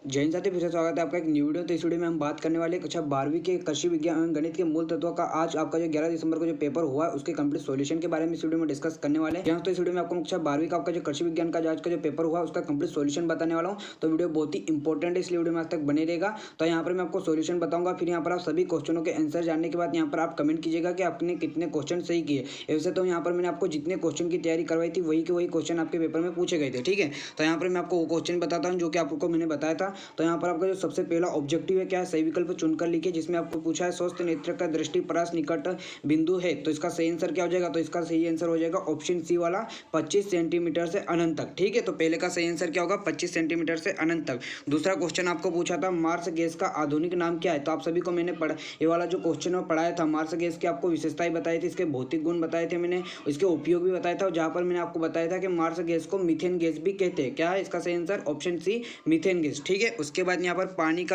जय हिंद साथी, फिर से स्वागत है आपका एक न्यू वीडियो। तो इस वीडियो में हम बात करने वाले कक्षा 12वीं के कृषि विज्ञान एवं गणित के मूल तत्वों का आज आपका जो 11 दिसंबर को जो पेपर हुआ है उसके कंप्लीट सॉल्यूशन के बारे में इस वीडियो में डिस्कस करने वाले हैं। तो इस वीडियो में आपको कक्षा 12वीं का आपका जो कृषि विज्ञान का आज का जो पेपर हुआ उसका कंप्लीट सॉल्यूशन बताने वाला हूँ। तो वीडियो बहुत ही इंपॉर्टेंट है, इसलिए वीडियो में आज तक बने रहेगा। तो यहाँ पर मैं आपको सॉल्यूशन बताऊंगा, फिर यहाँ पर आप सभी क्वेश्चनों के आंसर जानने के बाद यहाँ पर आप कमेंट कीजिएगा कि आपने कितने क्वेश्चन सही किए। वैसे तो यहाँ पर मैंने आपको जितने क्वेश्चन की तैयारी करवाई थी वही के वही क्वेश्चन आपके पेपर में पूछे गए थे, ठीक है। तो यहाँ पर मैं आपको वो क्वेश्चन बताता हूँ जो कि आपको मैंने बताया था। तो यहाँ पर आपका जो सबसे पहला ऑब्जेक्टिव है क्या है, सही विकल्प चुनकर लिखिए, जिसमें आपको पूछा है स्वस्थ नेत्र का दृष्टि परास निकट बिंदु है। तो इसका सही आंसर क्या हो जाएगा, तो इसका सही आंसर हो जाएगा ऑप्शन सी वाला 25 सेंटीमीटर से अनंत तक, ठीक है। तो पहले का सही आंसर क्या होगा, 25 सेंटीमीटर से अनंत तक। दूसरा क्वेश्चन आपको पूछा था मार्स गैस का आधुनिक नाम क्या है। तो आप सभी को मैंने ये वाला जो क्वेश्चन है पढ़ाया था। मार्स गैस की आपको विशेषताएं बताई थी, इसके भौतिक गुण बताए थे मैंने, इसके उपयोग भी बताया था। जहां पर मैंने आपको बताया था कि मार्स गैस को मीथेन गैस भी कहते हैं। क्या है इसका सही answer, option C methane gas, ठीक है। उसके बाद यहाँ पर पानी की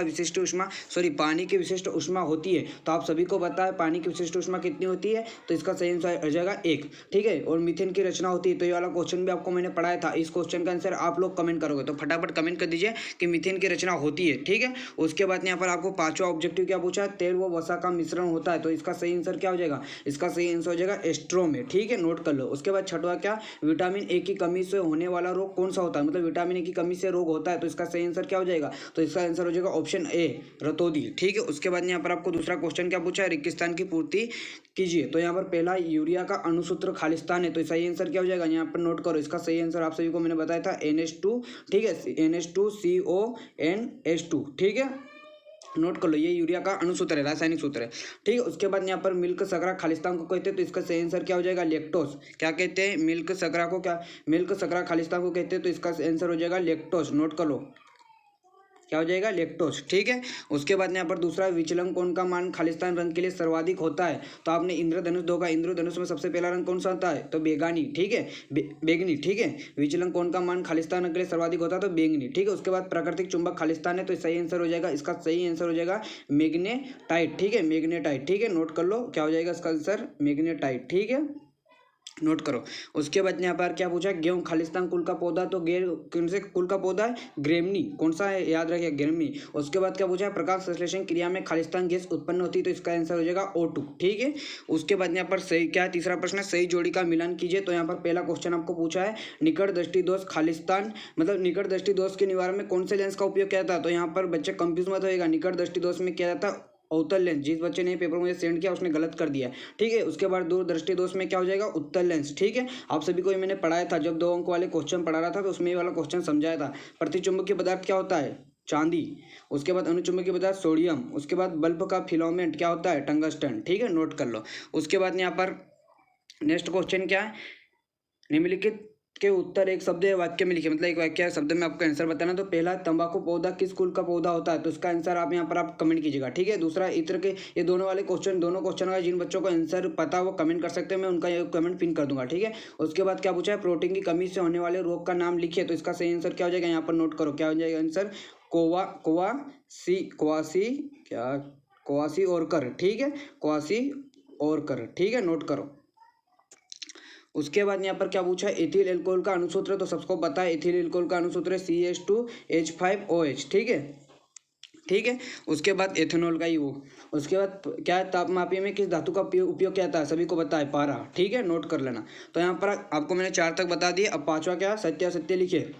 विशिष्ट ऊष्मा होती है। तो आप सभी को पता है पानी की विशिष्ट ऊष्मा कितनी होती है, तो इसका सही आंसर हो जाएगा 1, ठीक है। और मीथेन की रचना होती है, तो ये वाला क्वेश्चन भी आपको मैंने पढ़ाया था। इस क्वेश्चन का आंसर आप लोग कमेंट करोगे तो फटाफट कमेंट कर दीजिए कि मीथेन की रचना होती है, ठीक है। उसके बाद यहाँ पर आपको पांचवा ऑब्जेक्टिव क्या पूछा है, तेल व वसा का मिश्रण होता है। तो इसका सही आंसर क्या हो जाएगा, इसका सही आंसर हो जाएगा एस्ट्रोम, ठीक है, नोट कर लो। उसके बाद छठवा क्या, विटामिन ए की कमी से होने वाला रोग कौन सा होता है, मतलब विटामिन ए की कमी से रोग होता है। तो इसका सही आंसर क्या हो जाएगा, तो इसका आंसर हो जाएगा ऑप्शन ए रतौंधी, ठीक है। उसके बाद यहाँ पर आपको दूसरा क्वेश्चन क्या पूछा है, रेगिस्तान की पूर्ति कीजिए। तो यहाँ पर पहला यूरिया का अणुसूत्र खालिस्तान है। तो सही आंसर क्या हो जाएगा, यहाँ पर नोट करो। इसका सही आंसर आप सभी को मैंने बताया था NH2, ठीक है, NH2CONH2, ठीक है, नोट कर लो। ये यूरिया का अणुसूत्र है, रासायनिक सूत्र है, ठीक है। उसके बाद यहाँ पर मिल्क सकरा खालिस्तान को कहते हैं। तो इसका सही आंसर क्या हो जाएगा, लेक्टोस। क्या कहते हैं, मिल्क सकरा को क्या, मिल्क सकरा खालिस्तान को कहते हैं। तो इसका आंसर हो जाएगा लेक्टोस, नोट कर लो, क्या हो जाएगा, लेक्टोस, ठीक है। उसके बाद यहाँ पर दूसरा, विचलन कोण का मान खालिस्तान रंग के लिए सर्वाधिक होता है। तो आपने इंद्रधनुष होगा, इंद्रधनुष में सबसे पहला रंग कौन सा होता है, तो बेगानी, ठीक है, बेगनी, ठीक है। विचलन कोण का मान खालिस्तान रंग के लिए सर्वाधिक होता है तो बेगनी, ठीक है। उसके बाद प्राकृतिक चुंबक खालिस्तान है। तो सही आंसर हो जाएगा, इसका सही आंसर हो जाएगा मैग्नेटाइट, ठीक है, मैग्नेटाइट, ठीक है, नोट कर लो। क्या हो जाएगा इसका आंसर, मैग्नेटाइट, ठीक है, नोट करो। उसके बाद यहाँ पर क्या पूछा, गेहूं खालिस्तान कुल का पौधा। तो कौन से कुल का पौधा है, ग्रेमनी, कौन सा है, याद रखिए, ग्रेमनी। उसके बाद क्या पूछा है, प्रकाश संश्लेषण क्रिया में खालिस्तान गैस उत्पन्न होती है। तो इसका आंसर हो जाएगा O2, ठीक है। उसके बाद यहाँ पर सही क्या है, तीसरा प्रश्न है, सही जोड़ी का मिलान कीजिए। तो यहाँ पर पहला क्वेश्चन आपको पूछा है, निकट दृष्टि दोष खालिस्तान, मतलब निकट दृष्टि दोष के निवारण में कौन से लेंस का उपयोग किया जाता है। तो यहाँ पर बच्चे कंफ्यूज मत होएगा, निकट दृष्टि दोष में किया जाता है अवतल लेंस। जिस बच्चे ने पेपर मुझे सेंड किया उसने गलत कर दिया, ठीक है। उसके बाद दूरदृष्टि दोष में क्या हो जाएगा, उत्तल लेंस, ठीक है। आप सभी को ये मैंने पढ़ाया था, जब 2 अंक वाले क्वेश्चन पढ़ा रहा था तो उसमें ये वाला क्वेश्चन समझाया था। प्रतिचुंबकीय पदार्थ क्या होता है, चांदी। उसके बाद अनुचुंबकीय पदार्थ सोडियम। उसके बाद बल्ब का फिलामेंट क्या होता है, टंगस्टन, ठीक है, नोट कर लो। उसके बाद यहाँ पर नेक्स्ट क्वेश्चन क्या है, निम्नलिखित के उत्तर एक शब्द या वाक्य में लिखिए, मतलब एक वाक्य या शब्द में आपको आंसर बताना। तो पहला, तंबाकू पौधा किस कुल का पौधा होता है। तो इसका आंसर आप यहाँ पर आप कमेंट कीजिएगा, ठीक है। दूसरा, इत्र के, ये दोनों क्वेश्चन का जिन बच्चों को आंसर पता है वो कमेंट कर सकते हैं, मैं उनका ये कमेंट पिन कर दूंगा, ठीक है। उसके बाद क्या पूछा है, प्रोटीन की कमी से होने वाले रोग का नाम लिखिए। तो इसका सही आंसर क्या हो जाएगा, यहाँ पर नोट करो। क्या हो जाएगा आंसर, कोवासी ओरकर, ठीक है, कोवासी ओरकर, ठीक है, नोट करो। उसके बाद यहाँ पर क्या पूछा है, एथिल एल्कोहल का अणुसूत्र। तो सबको पता है एथिल एल्कोहल का अणुसूत्र है CH2H5OH, ठीक है, ठीक है। उसके बाद एथेनॉल का ही वो। उसके बाद क्या है, तापमापी में किस धातु का उपयोग किया जाता है, सभी को पता है, पारा, ठीक है, नोट कर लेना। तो यहाँ पर आपको मैंने 4 तक बता दिए। अब पांचवा क्या, सत्य लिखिए।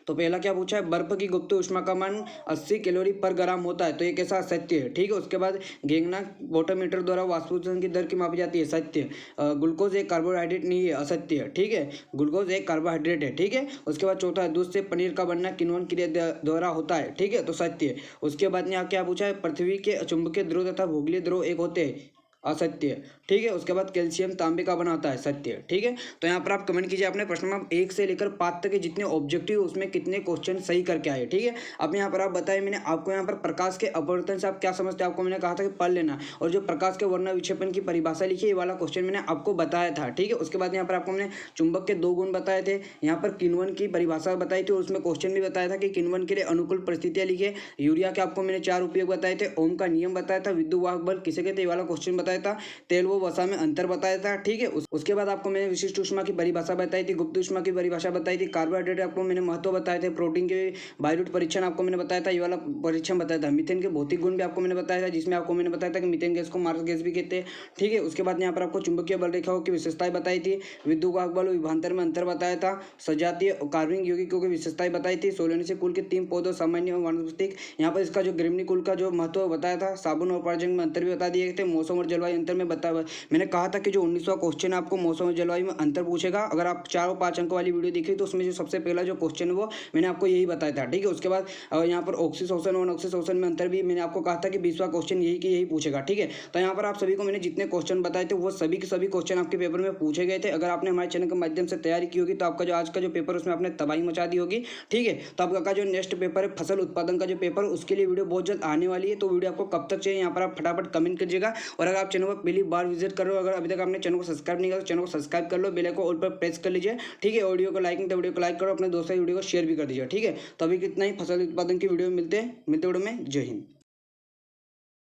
तो पहला क्या पूछा है, बर्फ की गुप्त ऊष्मा का मान 80 कैलोरी पर ग्राम होता है। तो ये कैसा, सत्य है, ठीक है। उसके बाद गैंगनाक वोटोमीटर द्वारा वाष्पोत्सर्जन की दर की मापी जाती है, सत्य। ग्लूकोज एक कार्बोहाइड्रेट नहीं है, असत्य है, ठीक है, ग्लूकोज एक कार्बोहाइड्रेट है, ठीक है। उसके बाद चौथा, दूध से पनीर का बनना किण्वन क्रिया द्वारा होता है, ठीक है, तो सत्य है। उसके बाद यहाँ क्या पूछा है, पृथ्वी के चुंबकीय ध्रुव तथा भूगोलीय ध्रुव एक होते हैं, असत्य, ठीक है। उसके बाद कैल्शियम तांबे का बना होता है, सत्य, ठीक है। तो यहाँ पर आप कमेंट कीजिए अपने प्रश्न नंबर 1 से लेकर 5 तक के जितने ऑब्जेक्टिव उसमें कितने क्वेश्चन सही करके आए, ठीक है। अब यहाँ पर आप बताइए, मैंने आपको यहाँ पर प्रकाश के अपवर्तन से आप क्या समझते हैं, आपको मैंने कहा था कि पढ़ लेना, और जो प्रकाश के वर्ण विक्षेपण की परिभाषा लिखी, ये वाला क्वेश्चन मैंने आपको बताया था, ठीक है। उसके बाद यहाँ पर आपको मैंने चुंबक के 2 गुण बताए थे, यहाँ पर किण्वन की परिभाषा बताई थी और उसमें क्वेश्चन भी बताया था कि किण्वन के लिए अनुकूल परिस्थितियाँ लिखिए। यूरिया के आपको मैंने 4 उपयोग बताए थे, ओम का नियम बताया था, विद्युत वाहक बल किसे कहते हैं, ये वाला क्वेश्चन बताया बताया था, तेल व वसा में अंतर बताया था। ठीक है, उसके बाद आपको मैंने विशिष्ट ऊष्मा की परिभाषा बताई थी, गुप्त ऊष्मा की परिभाषा बताई थी, कार्बोहाइड्रेट आपको मैंने महत्व बताए थे, प्रोटीन के बायोरूट परीक्षण आपको मैंने बताया था, ये वाला परीक्षण बताया था, मीथेन के भौतिक गुण भी आपको मैंने बताया था, जिसमें आपको मैंने बताया था कि मीथेन गैस को मार्स गैस भी कहते हैं। ठीक है, उसके बाद यहाँ पर आपको चुंबकीय बल रेखाओं की विशेषताएं बताई थी, विद्युत वाहक बल विभवांतर में अंतर बताया था, सजातीय कार्बनिक यौगिकों की विशेषताएं बताई थी, सोलेनेसी कुल के 3 पौधों सामान्य और वानस्पतिक, यहाँ पर इसका जो ग्रिमनी कुल का जो महत्व बताया था, साबुन और पारजंग में अंतर भी बता दिए थे, मौसम और जलवायु अंतर में बताया। मैंने कहा था कि जो 19वां क्वेश्चन है आपको मौसम और जलवायु में अंतर पूछेगा। अगर आप 4 और 5 अंक वाली वीडियो देखी तो उसमें जो सबसे पहला जो क्वेश्चन है वो मैंने आपको यही बताया था। ठीक है, उसके बाद यहाँ पर ऑक्सीशोषण और अनऑक्सीशोषण में अंतर भी मैंने आपको कहा था कि 20वां क्वेश्चन यही पूछेगा। ठीक है, तो यहाँ पर आप सभी को मैंने जितने क्वेश्चन बताए थे वो सभी के सभी क्वेश्चन आपके पेपर में पूछे गए थे। अगर आपने हमारे चैनल के माध्यम से तैयारी की होगी तो आपका जो आज का जो पेपर उसमें आपने तबाही मचा दी होगी। ठीक है, तो आपका जो नेक्स्ट पेपर है फसल उत्पादन का जो पेपर, उसके लिए वीडियो बहुत जल्द आने वाली है। तो वीडियो आपको कब तक चाहिए यहाँ पर आप फटाफट कमेंट कीजिएगा। और अगर आप चैनल पर पहली बार विजिट कर रहे हो, अगर अभी तक आपने चैनल को सब्सक्राइब नहीं किया तो चैनल को सब्सक्राइब कर लो, बेल आइकन ऑल पर प्रेस कर लीजिए। ठीक है, वीडियो को लाइक नहीं तो वीडियो को लाइक करो, अपने दोस्तों वीडियो को शेयर भी कर दीजिए। ठीक है, तो अभी कितना ही फसल उत्पादन की वीडियो मिलते वीडियो में। जय हिंद।